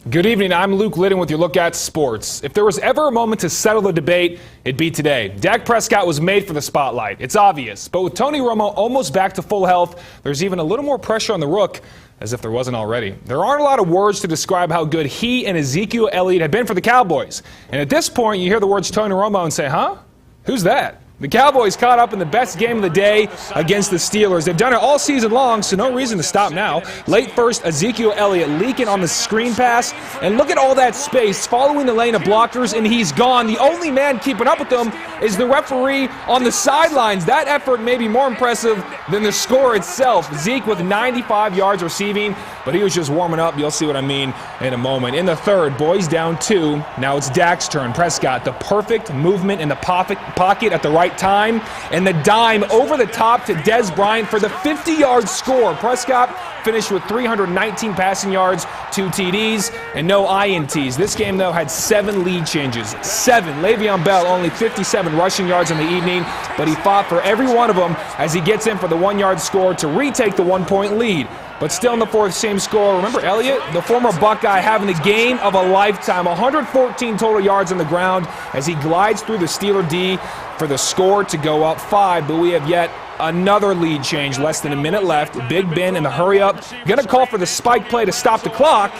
Good evening, I'm Luke Lyddon with your look at sports. If there was ever a moment to settle the debate, it'd be today. Dak Prescott was made for the spotlight. It's obvious. But with Tony Romo almost back to full health, there's even a little more pressure on the Rook, as if there wasn't already. There aren't a lot of words to describe how good he and Ezekiel Elliott have been for the Cowboys. And at this point, you hear the words Tony Romo and say, huh? Who's that? The Cowboys caught up in the best game of the day against the Steelers. They've done it all season long, so no reason to stop now. Late first, Ezekiel Elliott leaking on the screen pass. And look at all that space following the lane of blockers, and he's gone. The only man keeping up with them is the referee on the sidelines. That effort may be more impressive than the score itself. Zeke with 95 yards receiving, but he was just warming up. You'll see what I mean in a moment. In the third, boys down 2. Now it's Dak's turn. Prescott, the perfect movement in the pocket at the right time, and the dime over the top to Dez Bryant for the 50-yard score. Prescott finished with 319 passing yards, 2 TDs, and no INTs. This game, though, had 7 lead changes. 7. Le'Veon Bell only 57 rushing yards in the evening, but he fought for every one of them as he gets in for the 1-yard score to retake the 1-point lead. But still in the fourth, same score. Remember Elliott, the former Buckeye, having the game of a lifetime. 114 total yards on the ground as he glides through the Steeler D for the score to go up 5. But we have yet another lead change. Less than a minute left. Big Ben in the hurry-up. Going to call for the spike play to stop the clock.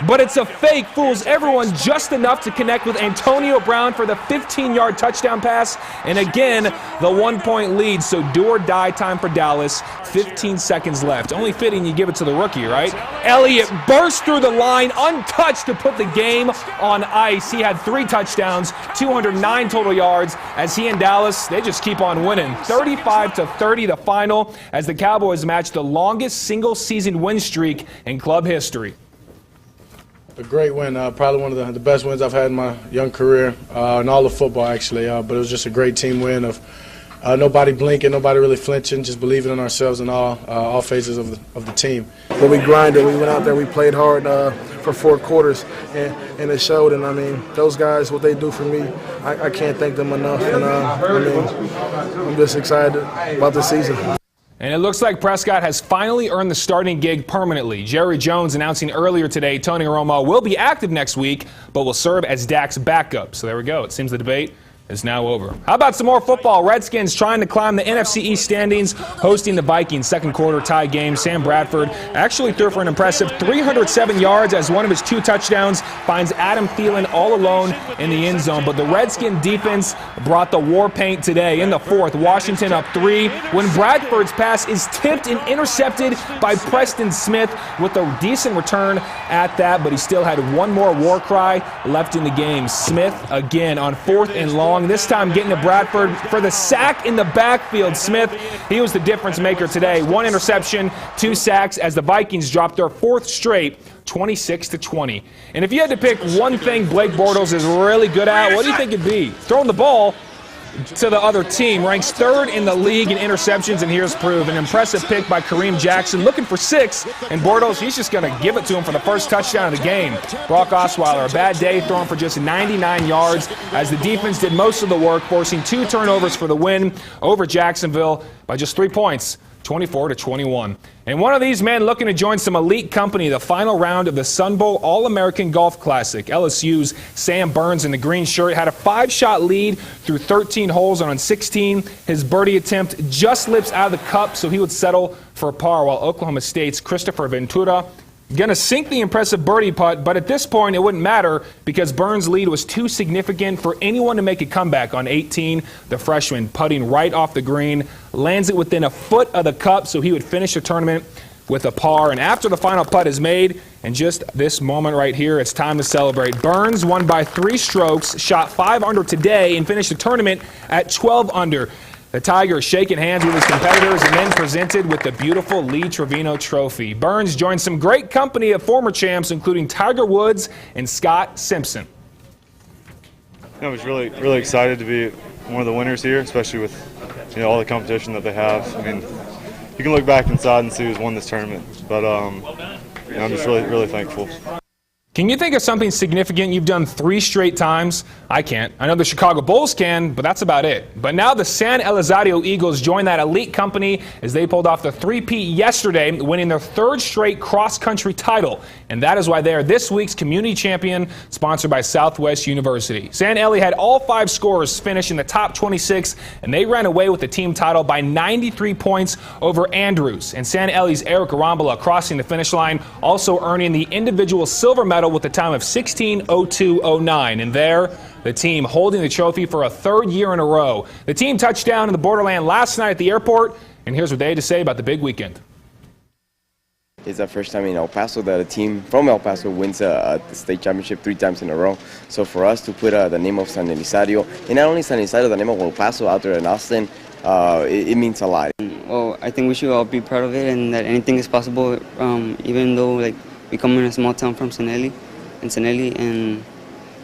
But it's a fake. Fools everyone just enough to connect with Antonio Brown for the 15-yard touchdown pass. And again, the 1-point lead. So do or die time for Dallas. 15 seconds left. Only fitting you give it to the rookie, right? Elliott burst through the line, untouched to put the game on ice. He had 3 touchdowns, 209 total yards as he and Dallas, they just keep on winning. 35-30 the final as the Cowboys match the longest single-season win streak in club history. A great win, probably one of the best wins I've had in my young career, in all of football actually, but it was just a great team win of nobody blinking, nobody really flinching, just believing in ourselves in all phases of the team. But we grinded, we went out there, we played hard for 4 quarters, and it showed. And I mean, those guys, what they do for me, I can't thank them enough. And I'm just excited about the season. And it looks like Prescott has finally earned the starting gig permanently. Jerry Jones announcing earlier today Tony Romo will be active next week, but will serve as Dak's backup. So there we go. It seems the debate is now over. How about some more football? Redskins trying to climb the NFC East standings, hosting the Vikings. Second quarter tie game. Sam Bradford actually threw for an impressive 307 yards as one of his 2 touchdowns finds Adam Thielen all alone in the end zone. But the Redskin defense brought the war paint today. In the fourth, Washington up 3 when Bradford's pass is tipped and intercepted by Preston Smith with a decent return at that, but he still had one more war cry left in the game. Smith again on 4th and long. This time getting to Bradford for the sack in the backfield. Smith, he was the difference maker today. 1 interception, 2 sacks as the Vikings dropped their 4th straight, 26-20. And if you had to pick one thing Blake Bortles is really good at, what do you think it'd be? Throwing the ball to the other team. Ranks 3rd in the league in interceptions, and here's proof. An impressive pick by Kareem Jackson, looking for 6, and Bortles, he's just going to give it to him for the first touchdown of the game. Brock Osweiler, a bad day, throwing for just 99 yards as the defense did most of the work, forcing 2 turnovers for the win over Jacksonville by just 3 points. 24-21. And one of these men looking to join some elite company, the final round of the Sun Bowl All-American Golf Classic. LSU's Sam Burns in the green shirt had a 5-shot lead through 13 holes, and on 16, his birdie attempt just slips out of the cup, so he would settle for a par, while Oklahoma State's Christopher Ventura going to sink the impressive birdie putt, but at this point it wouldn't matter because Burns' lead was too significant for anyone to make a comeback on 18. The freshman putting right off the green, lands it within a foot of the cup, so he would finish the tournament with a par. And after the final putt is made, and just this moment right here, it's time to celebrate. Burns won by 3 strokes, shot 5 under today, and finished the tournament at 12 under. The Tiger shaking hands with his competitors and then presented with the beautiful Lee Trevino Trophy. Burns joined some great company of former champs, including Tiger Woods and Scott Simpson. I was really excited to be one of the winners here, especially with all the competition that they have. I mean, you can look back inside and see who's won this tournament, but I'm just really thankful. Can you think of something significant you've done 3 straight times? I can't. I know the Chicago Bulls can, but that's about it. But now the San Elizario Eagles join that elite company as they pulled off the three-peat yesterday, winning their 3rd straight cross-country title. And that is why they are this week's community champion, sponsored by Southwest University. San Eli had all 5 scorers finish in the top 26, and they ran away with the team title by 93 points over Andrews. And San Eli's Eric Arambula crossing the finish line, also earning the individual silver medal with a time of 16:02:09. And there, the team holding the trophy for a 3rd year in a row. The team touched down in the borderland last night at the airport, and here's what they had to say about the big weekend. It's the first time in El Paso that a team from El Paso wins the state championship 3 times in a row. So for us to put the name of San Elizario, and not only San Elizario, the name of El Paso out there in Austin, it means a lot. Well, I think we should all be proud of it, and that anything is possible, even though we come in a small town from San Eli, and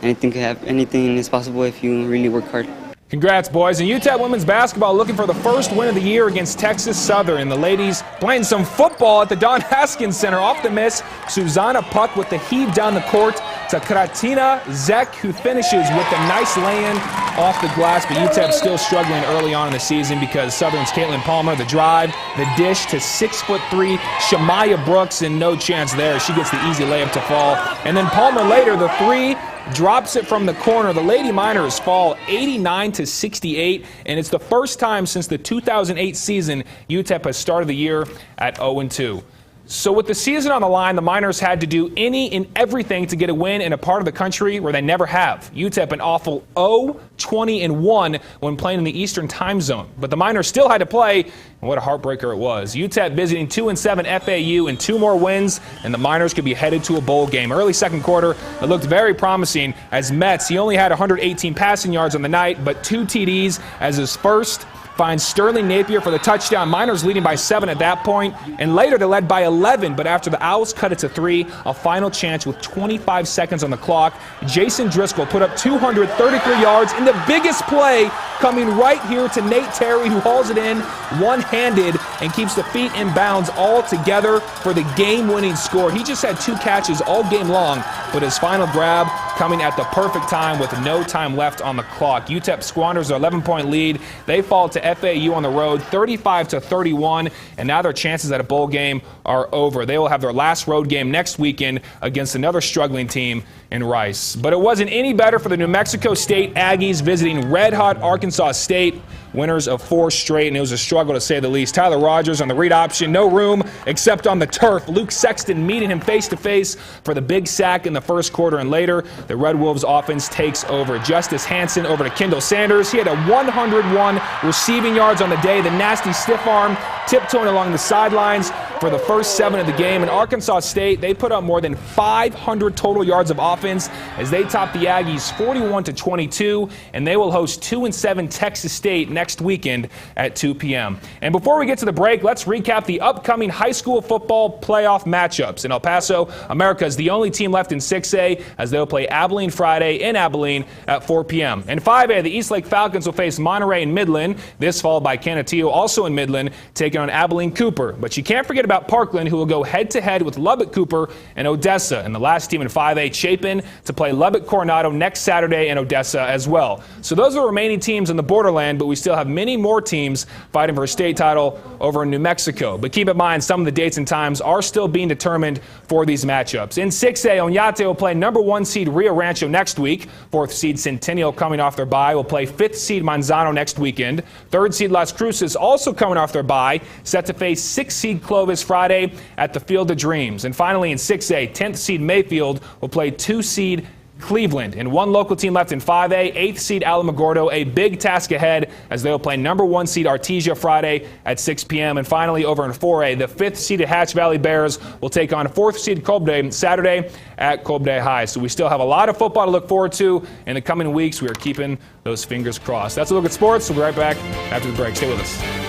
anything is possible if you really work hard. Congrats, boys. And UTEP women's basketball looking for the first win of the year against Texas Southern. And the ladies playing some football at the Don Haskins Center. Off the miss, Susanna Puck with the heave down the court to Kratina Zek, who finishes with a nice lay-in off the glass. But UTEP still struggling early on in the season because Southern's Caitlin Palmer, the drive, the dish to 6'3" Shamaya Brooks, and no chance there. She gets the easy layup to fall. And then Palmer later, the 3, drops it from the corner. The Lady Miners fall 89-68, and it's the first time since the 2008 season UTEP has started the year at 0-2. So with the season on the line, the Miners had to do any and everything to get a win in a part of the country where they never have. UTEP an awful 0-20-1 when playing in the Eastern time zone. But the Miners still had to play, and what a heartbreaker it was. UTEP visiting 2-7 FAU and 2 more wins, and the Miners could be headed to a bowl game. Early second quarter, it looked very promising as Metz, he only had 118 passing yards on the night, but 2 TDs as his first. Finds Sterling Napier for the touchdown. Miners leading by 7 at that point, and later they led by 11, but after the Owls cut it to 3, a final chance with 25 seconds on the clock, Jason Driscoll put up 233 yards in the biggest play coming right here to Nate Terry, who hauls it in one-handed and keeps the feet in bounds all together for the game-winning score. He just had 2 catches all game long, but his final grab coming at the perfect time with no time left on the clock. UTEP squanders their 11-point lead. They fall to FAU on the road 35-31, and now their chances at a bowl game are over. They will have their last road game next weekend against another struggling team in Rice. But it wasn't any better for the New Mexico State Aggies visiting red-hot Arkansas State, winners of 4 straight, and it was a struggle to say the least. Tyler Rogers on the read option, no room except on the turf. Luke Sexton meeting him face-to-face for the big sack in the first quarter, and later the Red Wolves offense takes over. Justice Hansen over to Kendall Sanders. He had a 101 receiving yards on the day. The nasty stiff arm tiptoeing along the sidelines for the first 7 of the game. And Arkansas State, they put up more than 500 total yards of offense as they top the Aggies 41-22, and they will host 2-7 Texas State next weekend at 2 p.m. And before we get to the break, let's recap the upcoming high school football playoff matchups. In El Paso, America is the only team left in 6A as they'll play Abilene Friday in Abilene at 4 p.m. In 5A, the Eastlake Falcons will face Monterey and Midland. This followed by Canutillo, also in Midland, taking on Abilene Cooper. But you can't forget about Parkland, who will go head-to-head with Lubbock Cooper and Odessa. And the last team in 5A, Chapin, to play Lubbock Coronado next Saturday and Odessa as well. So those are the remaining teams in the borderland, but we still have many more teams fighting for a state title over in New Mexico. But keep in mind, some of the dates and times are still being determined for these matchups. In 6A, Oñate will play number 1 seed Rio Rancho next week. 4th seed Centennial coming off their bye will play 5th seed Manzano next weekend. 3rd seed Las Cruces also coming off their bye, set to face 6th seed Clovis Friday at the Field of Dreams. And finally in 6A, 10th seed Mayfield will play 2 seed Cleveland. And 1 local team left in 5A, 8th seed Alamogordo, a big task ahead as they will play number 1 seed Artesia Friday at 6 p.m. And finally over in 4A, the 5th seeded Hatch Valley Bears will take on 4th seed Colbday Saturday at Colbday High. So we still have a lot of football to look forward to in the coming weeks. We are keeping those fingers crossed. That's a look at sports. We'll be right back after the break. Stay with us.